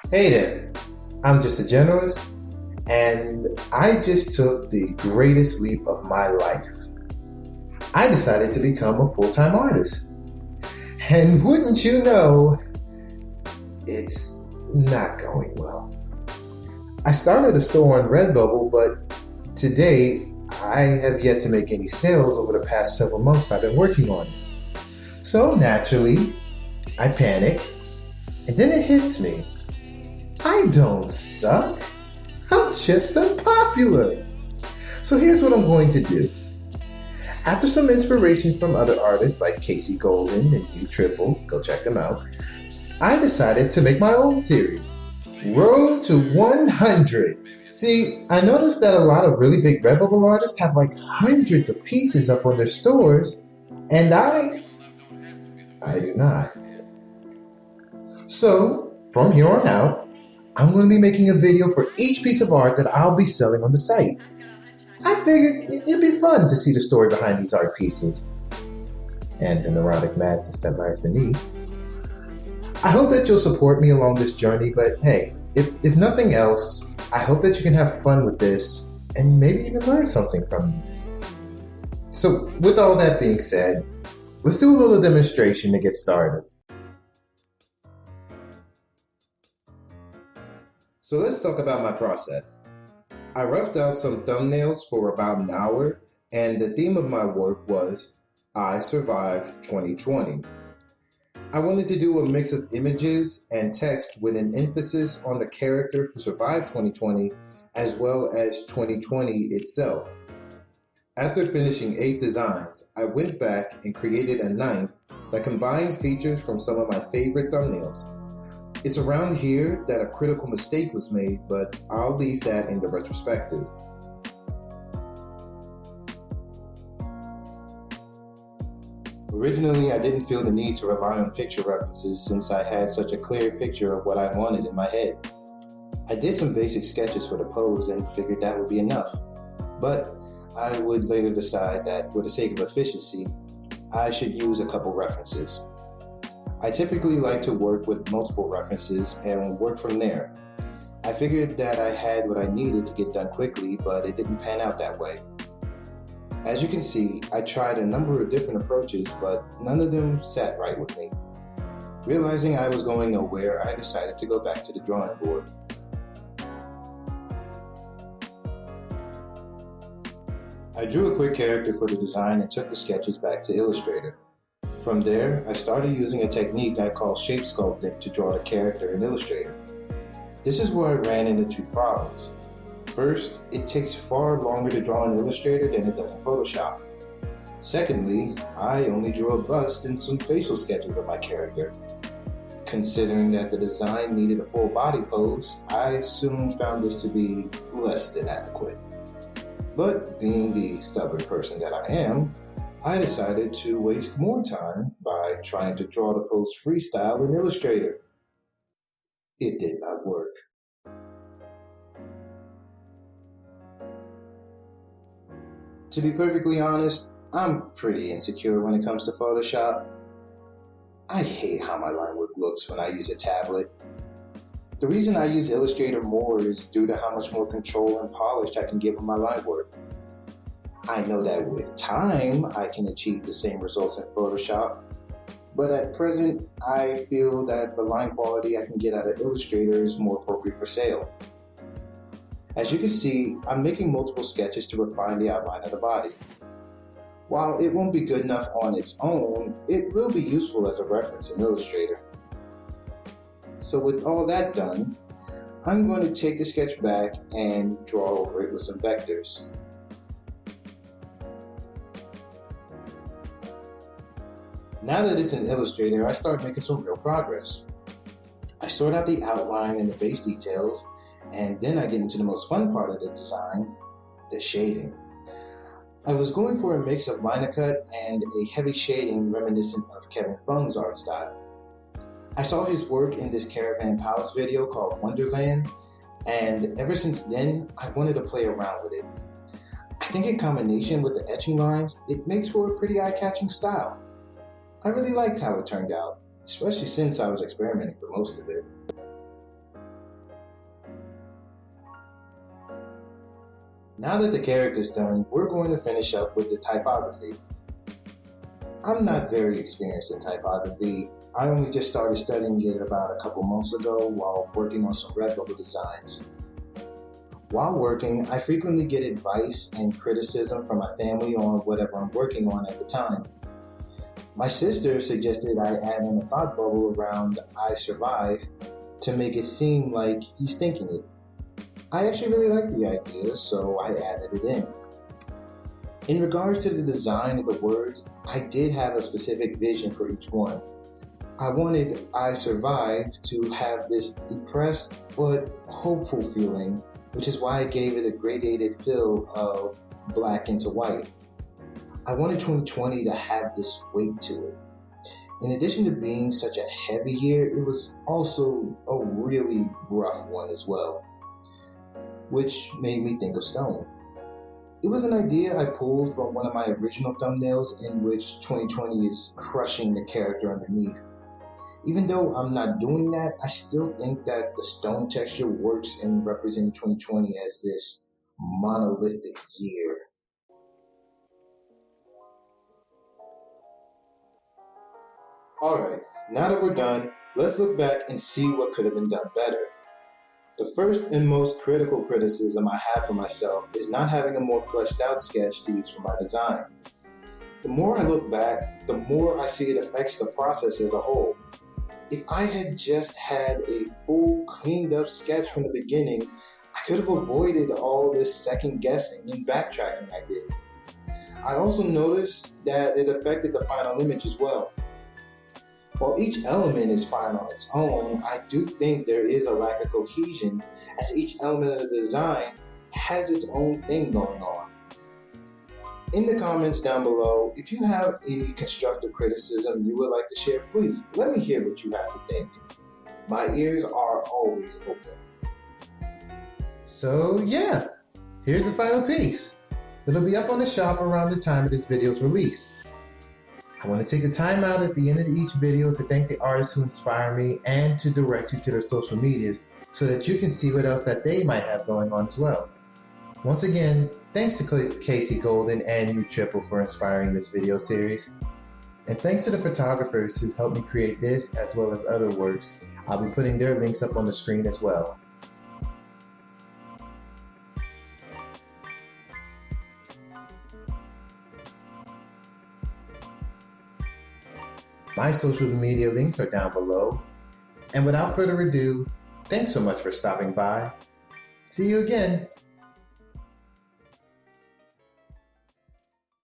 Hey there, I'm just a generalist, and I just took the greatest leap of my life. I decided to become a full-time artist. And wouldn't you know, it's not going well. I started a store on Redbubble, but today I have yet to make any sales over the past several months I've been working on it. So naturally, I panic, and then it hits me. I don't suck. I'm just unpopular. So here's what I'm going to do. After some inspiration from other artists like Casey Golden and U Triple, go check them out, I decided to make my own series, Road to 100. See, I noticed that a lot of really big Redbubble artists have like hundreds of pieces up on their stores, and I do not. So, from here on out, I'm going to be making a video for each piece of art that I'll be selling on the site. I figured it'd be fun to see the story behind these art pieces and the neurotic madness that lies beneath. I hope that you'll support me along this journey, but hey, if nothing else, I hope that you can have fun with this and maybe even learn something from this. So with all that being said, let's do a little demonstration to get started. So let's talk about my process. I roughed out some thumbnails for about an hour, and the theme of my work was I Survived 2020. I wanted to do a mix of images and text with an emphasis on the character who survived 2020 as well as 2020 itself. After finishing 8 designs, I went back and created a 9th that combined features from some of my favorite thumbnails. It's around here that a critical mistake was made, but I'll leave that in the retrospective. Originally, I didn't feel the need to rely on picture references since I had such a clear picture of what I wanted in my head. I did some basic sketches for the pose and figured that would be enough, but I would later decide that for the sake of efficiency, I should use a couple references. I typically like to work with multiple references and work from there. I figured that I had what I needed to get done quickly, but it didn't pan out that way. As you can see, I tried a number of different approaches, but none of them sat right with me. Realizing I was going nowhere, I decided to go back to the drawing board. I drew a quick character for the design and took the sketches back to Illustrator. From there, I started using a technique I call shape sculpting to draw the character in Illustrator. This is where I ran into 2 problems. First, it takes far longer to draw in Illustrator than it does in Photoshop. Secondly, I only drew a bust and some facial sketches of my character. Considering that the design needed a full body pose, I soon found this to be less than adequate. But being the stubborn person that I am, I decided to waste more time by trying to draw the pose freestyle in Illustrator. It did not work. To be perfectly honest, I'm pretty insecure when it comes to Photoshop. I hate how my line work looks when I use a tablet. The reason I use Illustrator more is due to how much more control and polish I can give on my line work. I know that with time, I can achieve the same results in Photoshop, but at present, I feel that the line quality I can get out of Illustrator is more appropriate for sale. As you can see, I'm making multiple sketches to refine the outline of the body. While it won't be good enough on its own, it will be useful as a reference in Illustrator. So with all that done, I'm going to take the sketch back and draw over it with some vectors. Now that it's in Illustrator, I start making some real progress. I sort out the outline and the base details, and then I get into the most fun part of the design, the shading. I was going for a mix of line cut and a heavy shading reminiscent of Kevin Fung's art style. I saw his work in this Caravan Palace video called Wonderland, and ever since then, I wanted to play around with it. I think in combination with the etching lines, it makes for a pretty eye-catching style. I really liked how it turned out, especially since I was experimenting for most of it. Now that the character's done, we're going to finish up with the typography. I'm not very experienced in typography. I only just started studying it about a couple months ago while working on some Redbubble designs. While working, I frequently get advice and criticism from my family on whatever I'm working on at the time. My sister suggested I add in a thought bubble around "I survive" to make it seem like he's thinking it. I actually really liked the idea, so I added it in. In regards to the design of the words, I did have a specific vision for each one. I wanted "I survive" to have this depressed but hopeful feeling, which is why I gave it a gradated feel of black into white. I wanted 2020 to have this weight to it. In addition to being such a heavy year, it was also a really rough one as well, which made me think of stone. It was an idea I pulled from one of my original thumbnails in which 2020 is crushing the character underneath. Even though I'm not doing that, I still think that the stone texture works in representing 2020 as this monolithic year. Alright, now that we're done, let's look back and see what could have been done better. The first and most critical criticism I have for myself is not having a more fleshed out sketch to use for my design. The more I look back, the more I see it affects the process as a whole. If I had just had a full, cleaned up sketch from the beginning, I could have avoided all this second guessing and backtracking I did. I also noticed that it affected the final image as well. While each element is fine on its own, I do think there is a lack of cohesion as each element of the design has its own thing going on. In the comments down below, if you have any constructive criticism you would like to share, please let me hear what you have to think. My ears are always open. So yeah, here's the final piece. It'll be up on the shop around the time of this video's release. I want to take a time out at the end of each video to thank the artists who inspire me and to direct you to their social medias so that you can see what else that they might have going on as well. Once again, thanks to Casey Golden and you Triple for inspiring this video series. And thanks to the photographers who helped me create this as well as other works. I'll be putting their links up on the screen as well. My social media links are down below. And without further ado, thanks so much for stopping by. See you again.